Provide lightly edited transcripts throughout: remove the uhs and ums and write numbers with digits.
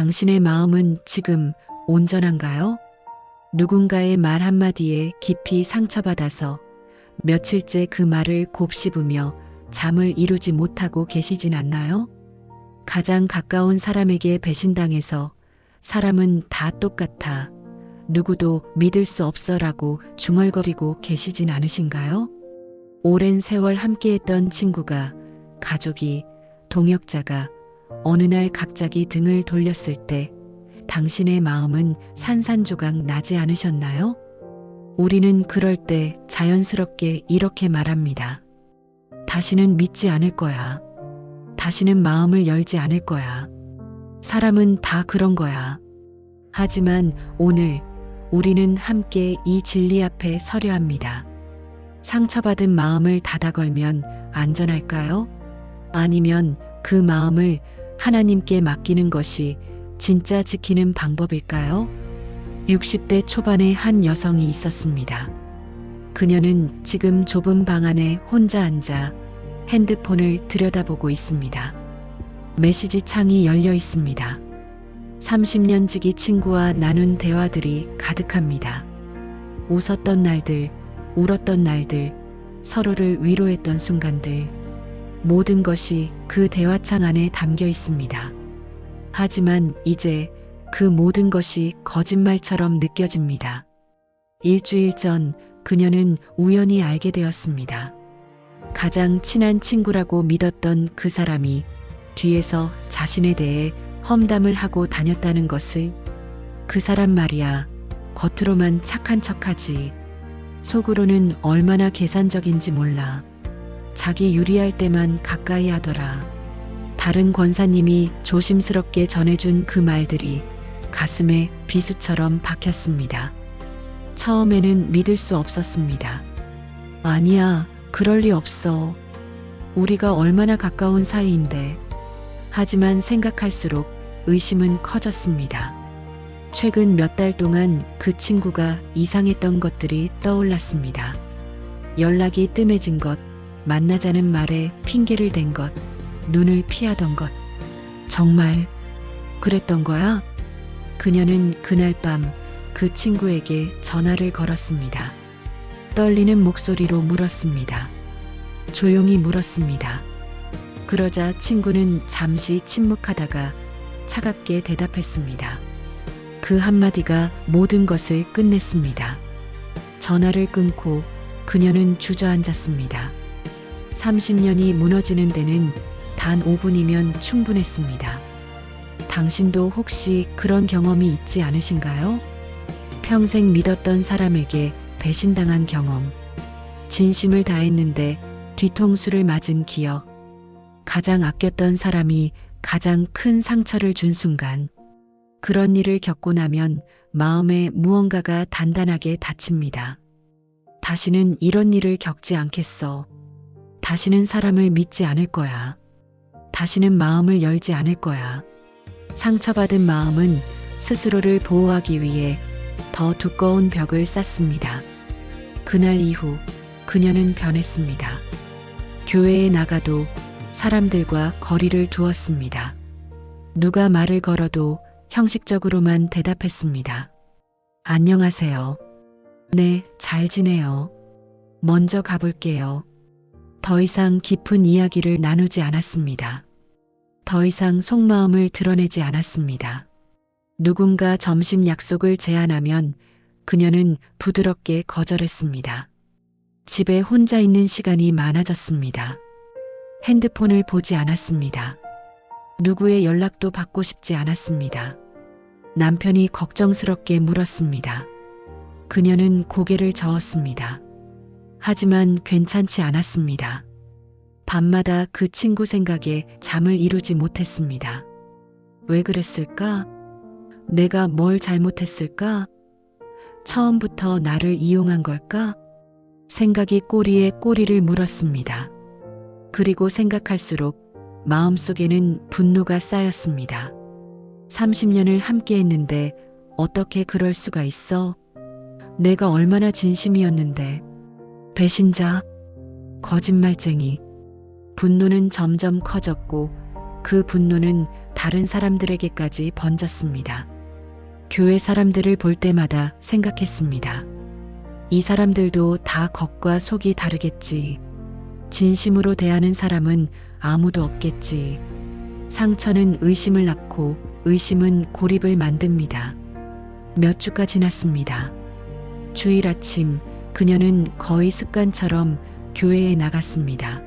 당신의 마음은 지금 온전한가요? 누군가의 말 한마디에 깊이 상처받아서 며칠째 그 말을 곱씹으며 잠을 이루지 못하고 계시진 않나요? 가장 가까운 사람에게 배신당해서 사람은 다 똑같아, 누구도 믿을 수 없어라고 중얼거리고 계시진 않으신가요? 오랜 세월 함께했던 친구가, 가족이, 동역자가 어느 날 갑자기 등을 돌렸을 때 당신의 마음은 산산조각 나지 않으셨나요? 우리는 그럴 때 자연스럽게 이렇게 말합니다. 다시는 믿지 않을 거야. 다시는 마음을 열지 않을 거야. 사람은 다 그런 거야. 하지만 오늘 우리는 함께 이 진리 앞에 서려 합니다. 상처받은 마음을 닫아 걸면 안전할까요? 아니면 그 마음을 하나님께 맡기는 것이 진짜 지키는 방법일까요? 60대 초반의 한 여성이 있었습니다. 그녀는 지금 좁은 방 안에 혼자 앉아 핸드폰을 들여다보고 있습니다. 메시지 창이 열려 있습니다. 30년 지기 친구와 나눈 대화들이 가득합니다. 웃었던 날들, 울었던 날들, 서로를 위로했던 순간들, 모든 것이 그 대화창 안에 담겨 있습니다. 하지만 이제 그 모든 것이 거짓말처럼 느껴집니다. 일주일 전 그녀는 우연히 알게 되었습니다. 가장 친한 친구라고 믿었던 그 사람이 뒤에서 자신에 대해 험담을 하고 다녔다는 것을. 그 사람 말이야, 겉으로만 착한 척하지 속으로는 얼마나 계산적인지 몰라. 자기 유리할 때만 가까이 하더라. 다른 권사님이 조심스럽게 전해준 그 말들이 가슴에 비수처럼 박혔습니다. 처음에는 믿을 수 없었습니다. 아니야, 그럴 리 없어. 우리가 얼마나 가까운 사이인데. 하지만 생각할수록 의심은 커졌습니다. 최근 몇 달 동안 그 친구가 이상했던 것들이 떠올랐습니다. 연락이 뜸해진 것, 만나자는 말에 핑계를 댄 것, 눈을 피하던 것. 정말 그랬던 거야? 그녀는 그날 밤 그 친구에게 전화를 걸었습니다. 떨리는 목소리로 물었습니다. 조용히 물었습니다. 그러자 친구는 잠시 침묵하다가 차갑게 대답했습니다. 그 한마디가 모든 것을 끝냈습니다. 전화를 끊고 그녀는 주저앉았습니다. 30년이 무너지는 데는 단 5분이면 충분했습니다. 당신도 혹시 그런 경험이 있지 않으신가요? 평생 믿었던 사람에게 배신당한 경험, 진심을 다했는데 뒤통수를 맞은 기억, 가장 아꼈던 사람이 가장 큰 상처를 준 순간, 그런 일을 겪고 나면 마음에 무언가가 단단하게 닫힙니다. 다시는 이런 일을 겪지 않겠어. 다시는 사람을 믿지 않을 거야. 다시는 마음을 열지 않을 거야. 상처받은 마음은 스스로를 보호하기 위해 더 두꺼운 벽을 쌓습니다. 그날 이후 그녀는 변했습니다. 교회에 나가도 사람들과 거리를 두었습니다. 누가 말을 걸어도 형식적으로만 대답했습니다. 안녕하세요. 네, 잘 지내요. 먼저 가볼게요. 더 이상 깊은 이야기를 나누지 않았습니다. 더 이상 속마음을 드러내지 않았습니다. 누군가 점심 약속을 제안하면 그녀는 부드럽게 거절했습니다. 집에 혼자 있는 시간이 많아졌습니다. 핸드폰을 보지 않았습니다. 누구의 연락도 받고 싶지 않았습니다. 남편이 걱정스럽게 물었습니다. 그녀는 고개를 저었습니다. 하지만 괜찮지 않았습니다. 밤마다 그 친구 생각에 잠을 이루지 못했습니다. 왜 그랬을까? 내가 뭘 잘못했을까? 처음부터 나를 이용한 걸까? 생각이 꼬리에 꼬리를 물었습니다. 그리고 생각할수록 마음속에는 분노가 쌓였습니다. 30년을 함께 했는데 어떻게 그럴 수가 있어? 내가 얼마나 진심이었는데. 배신자, 거짓말쟁이. 분노는 점점 커졌고 그 분노는 다른 사람들에게까지 번졌습니다. 교회 사람들을 볼 때마다 생각했습니다. 이 사람들도 다 겉과 속이 다르겠지. 진심으로 대하는 사람은 아무도 없겠지. 상처는 의심을 낳고 의심은 고립을 만듭니다. 몇 주가 지났습니다. 주일 아침 그녀는 거의 습관처럼 교회에 나갔습니다.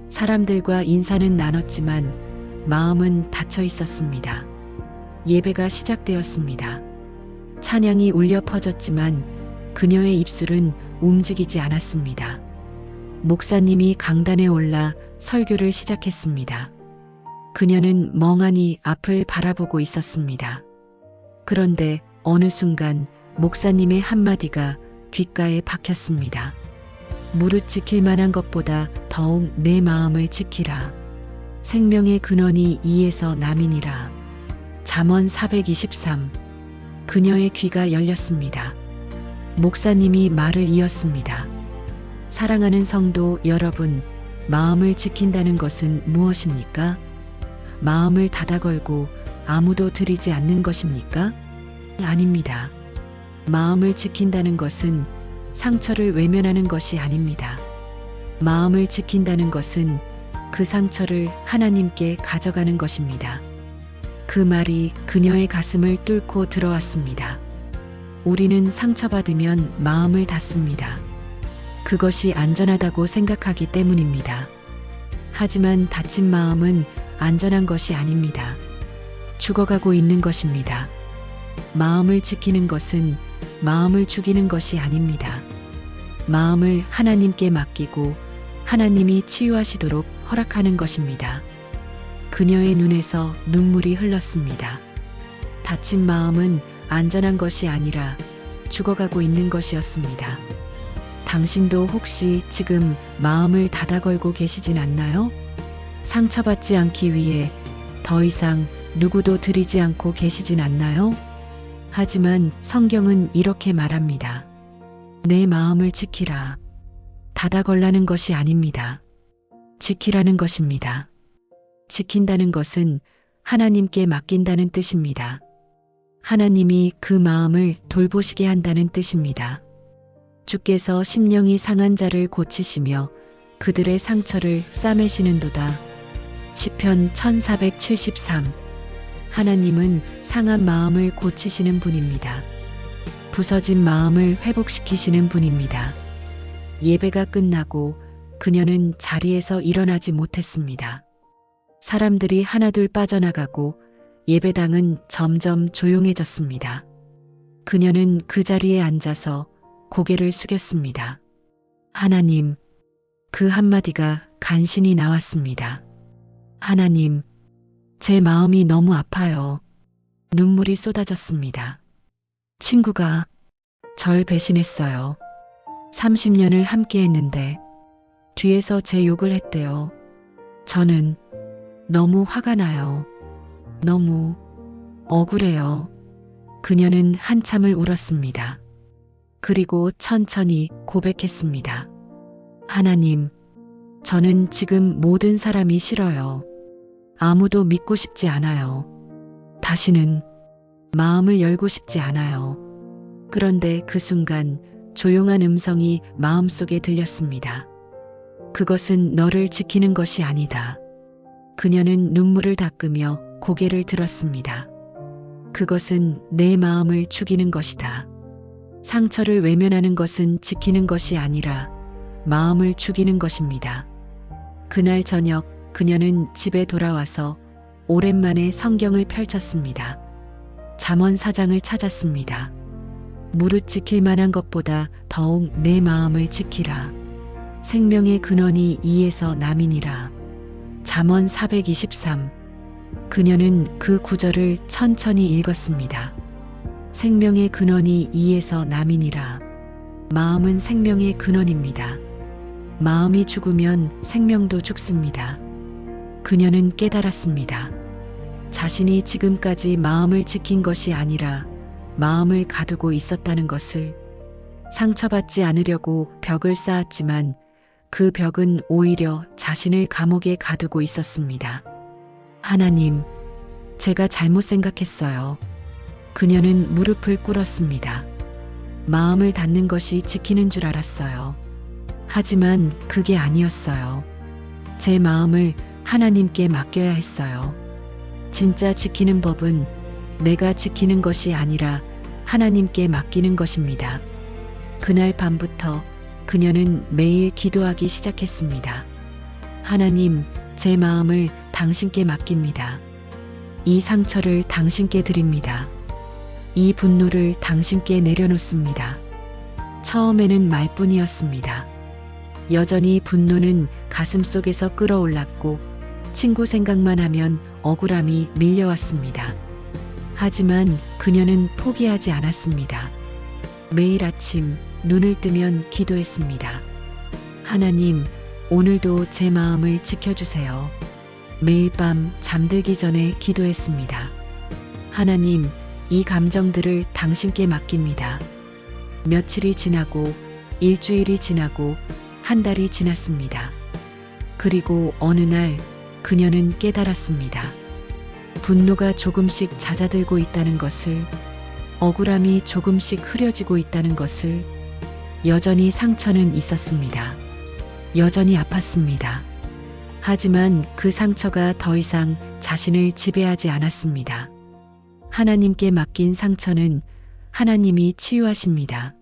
사람들과 인사는 나눴지만 마음은 닫혀 있었습니다. 예배가 시작되었습니다. 찬양이 울려 퍼졌지만 그녀의 입술은 움직이지 않았습니다. 목사님이 강단에 올라 설교를 시작했습니다. 그녀는 멍하니 앞을 바라보고 있었습니다. 그런데 어느 순간 목사님의 한마디가 귓가에 박혔습니다. 무릇 지킬 만한 것보다 더욱 내 마음을 지키라. 생명의 근원이 이에서 남이니라. 잠언 423. 그녀의 귀가 열렸습니다. 목사님이 말을 이었습니다. 사랑하는 성도 여러분, 마음을 지킨다는 것은 무엇입니까? 마음을 닫아 걸고 아무도 들이지 않는 것입니까? 아닙니다. 마음을 지킨다는 것은 상처를 외면하는 것이 아닙니다. 마음을 지킨다는 것은 그 상처를 하나님께 가져가는 것입니다. 그 말이 그녀의 가슴을 뚫고 들어왔습니다. 우리는 상처받으면 마음을 닫습니다. 그것이 안전하다고 생각하기 때문입니다. 하지만 다친 마음은 안전한 것이 아닙니다. 죽어가고 있는 것입니다. 마음을 지키는 것은 마음을 죽이는 것이 아닙니다. 마음을 하나님께 맡기고 하나님이 치유하시도록 허락하는 것입니다. 그녀의 눈에서 눈물이 흘렀습니다. 다친 마음은 안전한 것이 아니라 죽어가고 있는 것이었습니다. 당신도 혹시 지금 마음을 닫아 걸고 계시진 않나요? 상처받지 않기 위해 더 이상 누구도 들이지 않고 계시진 않나요? 하지만 성경은 이렇게 말합니다. 내 마음을 지키라. 닫아 걸라는 것이 아닙니다. 지키라는 것입니다. 지킨다는 것은 하나님께 맡긴다는 뜻입니다. 하나님이 그 마음을 돌보시게 한다는 뜻입니다. 주께서 심령이 상한 자를 고치시며 그들의 상처를 싸매시는도다. 시편 1473. 하나님은 상한 마음을 고치시는 분입니다. 부서진 마음을 회복시키시는 분입니다. 예배가 끝나고 그녀는 자리에서 일어나지 못했습니다. 사람들이 하나둘 빠져나가고 예배당은 점점 조용해졌습니다. 그녀는 그 자리에 앉아서 고개를 숙였습니다. 하나님, 그 한마디가 간신히 나왔습니다. 하나님, 제 마음이 너무 아파요. 눈물이 쏟아졌습니다. 친구가 절 배신했어요. 30년을 함께 했는데 뒤에서 제 욕을 했대요. 저는 너무 화가 나요. 너무 억울해요. 그녀는 한참을 울었습니다. 그리고 천천히 고백했습니다. 하나님, 저는 지금 모든 사람이 싫어요. 아무도 믿고 싶지 않아요. 다시는 마음을 열고 싶지 않아요. 그런데 그 순간 조용한 음성이 마음속에 들렸습니다. 그것은 너를 지키는 것이 아니다. 그녀는 눈물을 닦으며 고개를 들었습니다. 그것은 내 마음을 죽이는 것이다. 상처를 외면하는 것은 지키는 것이 아니라 마음을 죽이는 것입니다. 그날 저녁 그녀는 집에 돌아와서 오랜만에 성경을 펼쳤습니다. 잠언 4장을 찾았습니다. 무릇 지킬 만한 것보다 더욱 내 마음을 지키라. 생명의 근원이 이에서 남이니라. 잠언 423. 그녀는 그 구절을 천천히 읽었습니다. 생명의 근원이 이에서 남이니라. 마음은 생명의 근원입니다. 마음이 죽으면 생명도 죽습니다. 그녀는 깨달았습니다. 자신이 지금까지 마음을 지킨 것이 아니라 마음을 가두고 있었다는 것을. 상처받지 않으려고 벽을 쌓았지만 그 벽은 오히려 자신을 감옥에 가두고 있었습니다. 하나님, 제가 잘못 생각했어요. 그녀는 무릎을 꿇었습니다. 마음을 닫는 것이 지키는 줄 알았어요. 하지만 그게 아니었어요. 제 마음을 하나님께 맡겨야 했어요. 진짜 지키는 법은 내가 지키는 것이 아니라 하나님께 맡기는 것입니다. 그날 밤부터 그녀는 매일 기도하기 시작했습니다. 하나님, 제 마음을 당신께 맡깁니다. 이 상처를 당신께 드립니다. 이 분노를 당신께 내려놓습니다. 처음에는 말뿐이었습니다. 여전히 분노는 가슴 속에서 끓어올랐고 친구 생각만 하면 억울함이 밀려왔습니다. 하지만 그녀는 포기하지 않았습니다. 매일 아침 눈을 뜨면 기도했습니다. 하나님, 오늘도 제 마음을 지켜주세요. 매일 밤 잠들기 전에 기도했습니다. 하나님, 이 감정들을 당신께 맡깁니다. 며칠이 지나고 일주일이 지나고 한 달이 지났습니다. 그리고 어느 날 그녀는 깨달았습니다. 분노가 조금씩 잦아들고 있다는 것을, 억울함이 조금씩 흐려지고 있다는 것을, 여전히 상처는 있었습니다. 여전히 아팠습니다. 하지만 그 상처가 더 이상 자신을 지배하지 않았습니다. 하나님께 맡긴 상처는 하나님이 치유하십니다.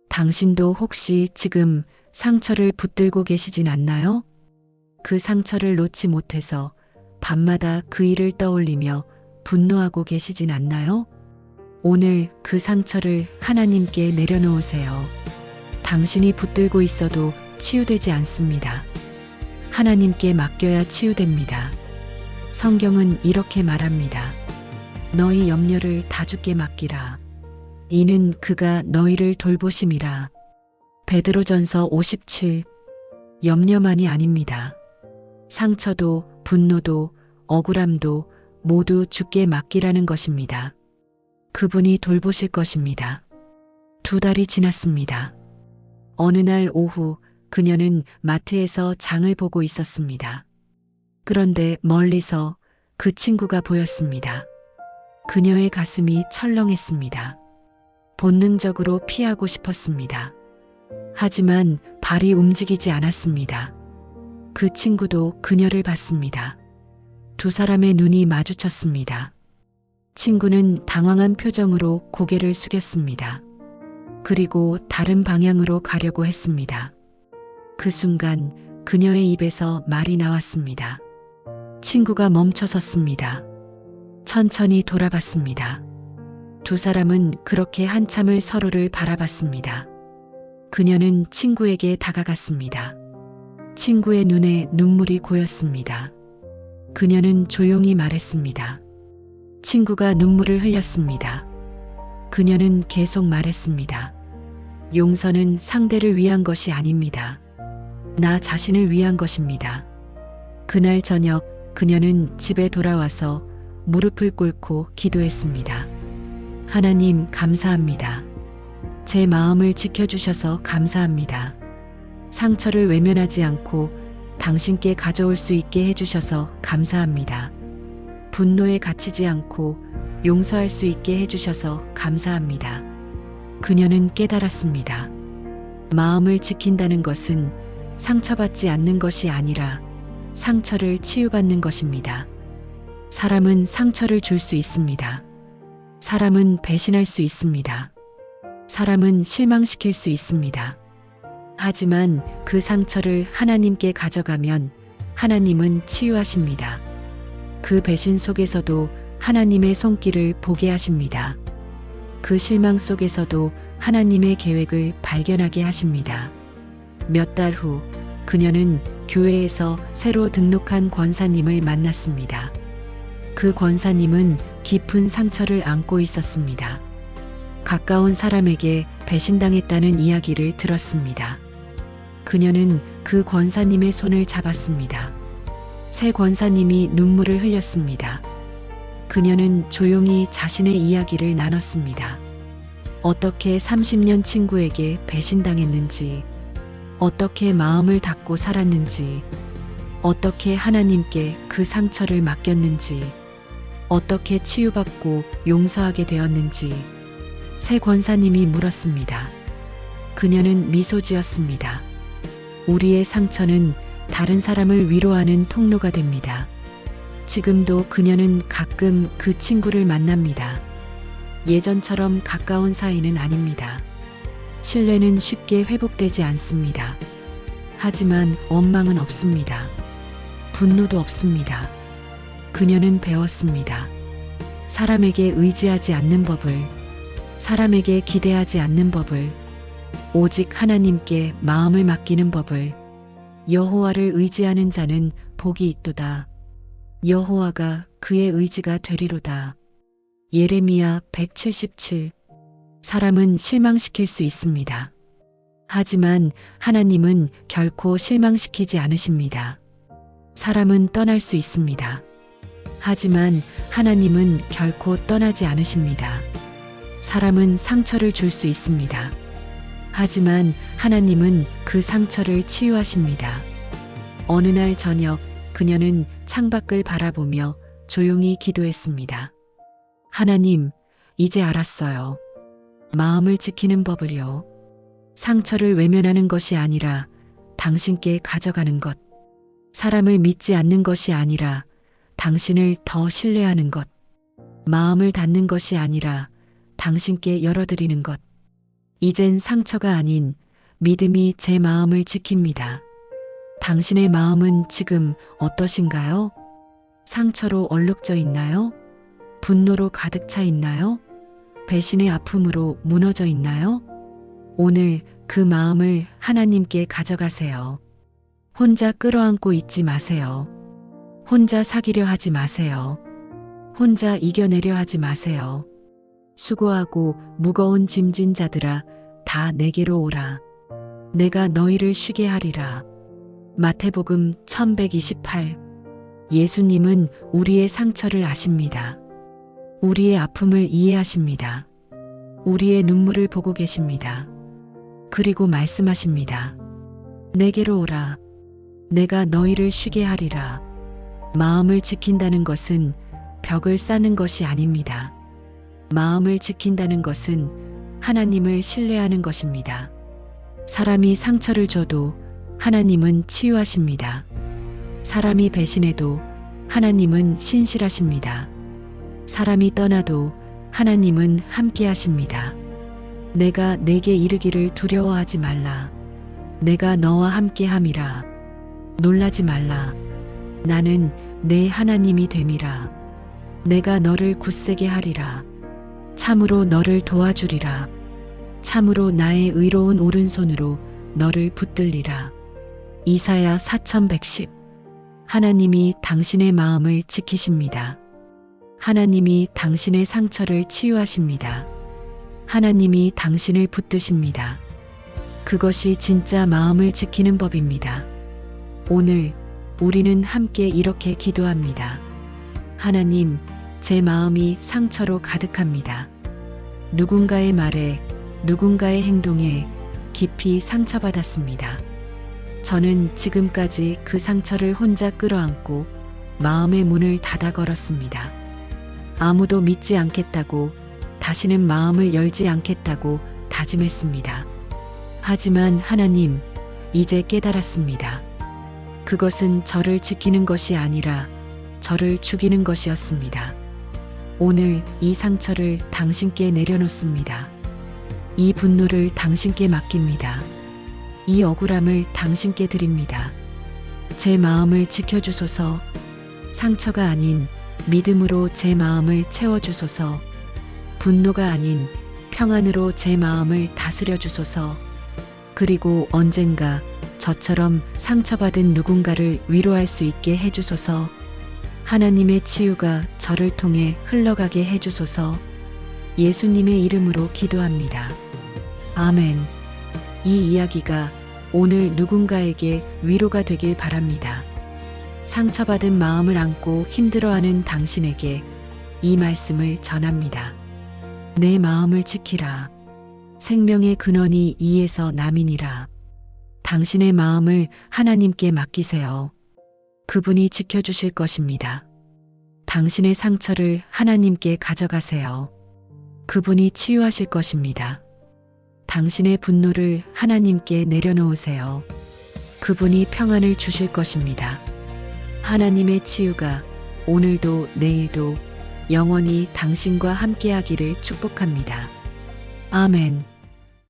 당신도 혹시 지금 상처를 붙들고 계시진 않나요? 그 상처를 놓지 못해서 밤마다 그 일을 떠올리며 분노하고 계시진 않나요? 오늘 그 상처를 하나님께 내려놓으세요. 당신이 붙들고 있어도 치유되지 않습니다. 하나님께 맡겨야 치유됩니다. 성경은 이렇게 말합니다. 너희 염려를 다 주께 맡기라. 이는 그가 너희를 돌보심이라. 베드로전서 57. 염려만이 아닙니다. 상처도 분노도 억울함도 모두 주께 맡기라는 것입니다. 그분이 돌보실 것입니다. 2달이 지났습니다. 어느 날 오후 그녀는 마트에서 장을 보고 있었습니다. 그런데 멀리서 그 친구가 보였습니다. 그녀의 가슴이 철렁했습니다. 본능적으로 피하고 싶었습니다. 하지만 발이 움직이지 않았습니다. 그 친구도 그녀를 봤습니다. 두 사람의 눈이 마주쳤습니다. 친구는 당황한 표정으로 고개를 숙였습니다. 그리고 다른 방향으로 가려고 했습니다. 그 순간 그녀의 입에서 말이 나왔습니다. 친구가 멈춰섰습니다. 천천히 돌아봤습니다. 두 사람은 그렇게 한참을 서로를 바라봤습니다. 그녀는 친구에게 다가갔습니다. 친구의 눈에 눈물이 고였습니다. 그녀는 조용히 말했습니다. 친구가 눈물을 흘렸습니다. 그녀는 계속 말했습니다. 용서는 상대를 위한 것이 아닙니다. 나 자신을 위한 것입니다. 그날 저녁 그녀는 집에 돌아와서 무릎을 꿇고 기도했습니다. 하나님, 감사합니다. 제 마음을 지켜주셔서 감사합니다. 상처를 외면하지 않고 당신께 가져올 수 있게 해주셔서 감사합니다. 분노에 갇히지 않고 용서할 수 있게 해주셔서 감사합니다. 그녀는 깨달았습니다. 마음을 지킨다는 것은 상처받지 않는 것이 아니라 상처를 치유받는 것입니다. 사람은 상처를 줄 수 있습니다. 사람은 배신할 수 있습니다. 사람은 실망시킬 수 있습니다. 하지만 그 상처를 하나님께 가져가면 하나님은 치유하십니다. 그 배신 속에서도 하나님의 손길을 보게 하십니다. 그 실망 속에서도 하나님의 계획을 발견하게 하십니다. 몇 달 후 그녀는 교회에서 새로 등록한 권사님을 만났습니다. 그 권사님은 깊은 상처를 안고 있었습니다. 가까운 사람에게 배신당했다는 이야기를 들었습니다. 그녀는 그 권사님의 손을 잡았습니다. 새 권사님이 눈물을 흘렸습니다. 그녀는 조용히 자신의 이야기를 나눴습니다. 어떻게 30년 친구에게 배신당했는지, 어떻게 마음을 닫고 살았는지, 어떻게 하나님께 그 상처를 맡겼는지, 어떻게 치유받고 용서하게 되었는지 새 권사님이 물었습니다. 그녀는 미소 지었습니다. 우리의 상처는 다른 사람을 위로하는 통로가 됩니다. 지금도 그녀는 가끔 그 친구를 만납니다. 예전처럼 가까운 사이는 아닙니다. 신뢰는 쉽게 회복되지 않습니다. 하지만 원망은 없습니다. 분노도 없습니다. 그녀는 배웠습니다. 사람에게 의지하지 않는 법을, 사람에게 기대하지 않는 법을, 오직 하나님께 마음을 맡기는 법을. 여호와를 의지하는 자는 복이 있도다. 여호와가 그의 의지가 되리로다. 예레미야 177. 사람은 실망시킬 수 있습니다. 하지만 하나님은 결코 실망시키지 않으십니다. 사람은 떠날 수 있습니다. 하지만 하나님은 결코 떠나지 않으십니다. 사람은 상처를 줄 수 있습니다. 하지만 하나님은 그 상처를 치유하십니다. 어느 날 저녁 그녀는 창밖을 바라보며 조용히 기도했습니다. 하나님, 이제 알았어요. 마음을 지키는 법을요. 상처를 외면하는 것이 아니라 당신께 가져가는 것. 사람을 믿지 않는 것이 아니라 당신을 더 신뢰하는 것. 마음을 닫는 것이 아니라 당신께 열어드리는 것. 이젠 상처가 아닌 믿음이 제 마음을 지킵니다. 당신의 마음은 지금 어떠신가요? 상처로 얼룩져 있나요? 분노로 가득 차 있나요? 배신의 아픔으로 무너져 있나요? 오늘 그 마음을 하나님께 가져가세요. 혼자 끌어안고 있지 마세요. 혼자 사귀려 하지 마세요. 혼자 이겨내려 하지 마세요. 수고하고 무거운 짐진 자들아, 다 내게로 오라. 내가 너희를 쉬게 하리라. 마태복음 1128. 예수님은 우리의 상처를 아십니다. 우리의 아픔을 이해하십니다. 우리의 눈물을 보고 계십니다. 그리고 말씀하십니다. 내게로 오라. 내가 너희를 쉬게 하리라. 마음을 지킨다는 것은 벽을 쌓는 것이 아닙니다. 마음을 지킨다는 것은 하나님을 신뢰하는 것입니다. 사람이 상처를 줘도 하나님은 치유하십니다. 사람이 배신해도 하나님은 신실하십니다. 사람이 떠나도 하나님은 함께 하십니다. 내가 내게 이르기를 두려워하지 말라. 내가 너와 함께 함이라. 놀라지 말라. 나는 내 하나님이 됨이라. 내가 너를 굳세게 하리라. 참으로 너를 도와주리라. 참으로 나의 의로운 오른손으로 너를 붙들리라. 이사야 4110. 하나님이 당신의 마음을 지키십니다. 하나님이 당신의 상처를 치유하십니다. 하나님이 당신을 붙드십니다. 그것이 진짜 마음을 지키는 법입니다. 오늘 우리는 함께 이렇게 기도합니다. 하나님, 제 마음이 상처로 가득합니다. 누군가의 말에, 누군가의 행동에 깊이 상처받았습니다. 저는 지금까지 그 상처를 혼자 끌어안고 마음의 문을 닫아 걸었습니다. 아무도 믿지 않겠다고, 다시는 마음을 열지 않겠다고 다짐했습니다. 하지만 하나님, 이제 깨달았습니다. 그것은 저를 지키는 것이 아니라 저를 죽이는 것이었습니다. 오늘 이 상처를 당신께 내려놓습니다. 이 분노를 당신께 맡깁니다. 이 억울함을 당신께 드립니다. 제 마음을 지켜주소서. 상처가 아닌 믿음으로 제 마음을 채워주소서. 분노가 아닌 평안으로 제 마음을 다스려 주소서. 그리고 언젠가 저처럼 상처받은 누군가를 위로할 수 있게 해주소서. 하나님의 치유가 저를 통해 흘러가게 해주소서. 예수님의 이름으로 기도합니다. 아멘. 이 이야기가 오늘 누군가에게 위로가 되길 바랍니다. 상처받은 마음을 안고 힘들어하는 당신에게 이 말씀을 전합니다. 내 마음을 지키라. 생명의 근원이 이에서 남이니라. 당신의 마음을 하나님께 맡기세요. 그분이 지켜주실 것입니다. 당신의 상처를 하나님께 가져가세요. 그분이 치유하실 것입니다. 당신의 분노를 하나님께 내려놓으세요. 그분이 평안을 주실 것입니다. 하나님의 치유가 오늘도 내일도 영원히 당신과 함께하기를 축복합니다. 아멘.